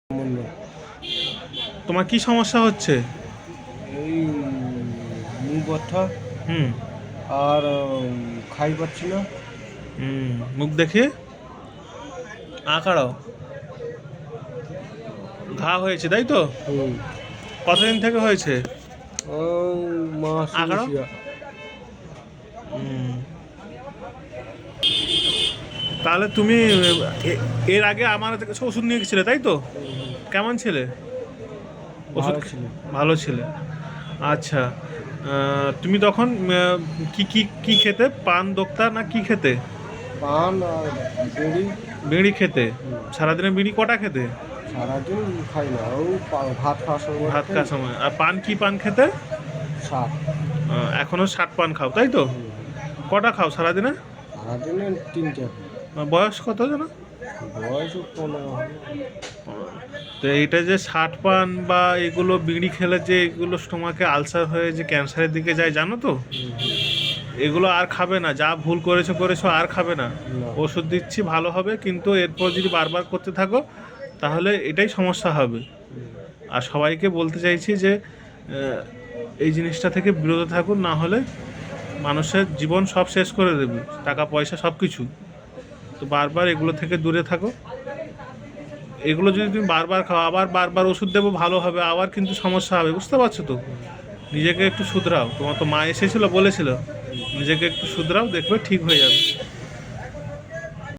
মন্ডল। তোমার কি সমস্যা হচ্ছে? এই মুখ ব্যথা হুম। আর খাই পাচ্ছি না। মুখ দেখে আঁকাড়াও ঘা হয়েছে, তাই তো? হুম। কতদিন থেকে হয়েছে? মাস আঁকাড়াও। বেশি। হুম। তাহলে তুমি এর আগে আমার কাছে ওষুধ নিয়ে গেছিলে, তাই তো? কেমন ছিলে? ওষুধ ভালো ছিল। ভালো ছিলে। আচ্ছা। তুমি তখন কি কি কি খেতে? পান দোক্তা না কি খেতে? পান আর বেড়ি। বিড়ি খেতে? হুম। সারাদিনে বিড়ি কটা খেতে? সারাদিন খাই না, ভাত খাওয়ার সময় ভাত খাই। খাওয়ার সময়। আর পান কি পান খেতে? সাত। এখনো 60 পান খাও, তাই তো? হুম। কটা খাও সারাদিনে? সারাদিনে 3টে। বয়স কত যেন? বয়স 15 হবে। তো এইটা যে 60 পান বা এগুলো বিড়ি খেলে যে এগুলো স্টোমাকে আলসার হয়ে যে ক্যান্সারের দিকে যায়, জানো তো? এগুলো আর খাবে না, যা ভুল করেছো করেছো, আর খাবে না। না। ওষুধ দিচ্ছি ভালো হবে, কিন্তু এরপর যদি বারবার করতে থাকো তাহলে এটাই সমস্যা হবে। আর সবাইকে বলতে চাইছি যে এই জিনিসটা থেকে বিরত থাকুন, না হলে মানুষের জীবন সব শেষ করে দেবে, টাকা পয়সা সব কিছু। তো বারবার এগুলো থেকে দূরে থাকো। এগুলো যদি তুমি বারবার খাও, আবার বারবার ওষুধ দেবো ভালো হবে, আবার কিন্তু সমস্যা হবে, বুঝতে পারছো তো? নিজেকে একটু শুধরাও, তোমার তো মা এসেছিলো বলেছিল, নিজেকে একটু শুধরাও, দেখবে ঠিক হয়ে যাবে।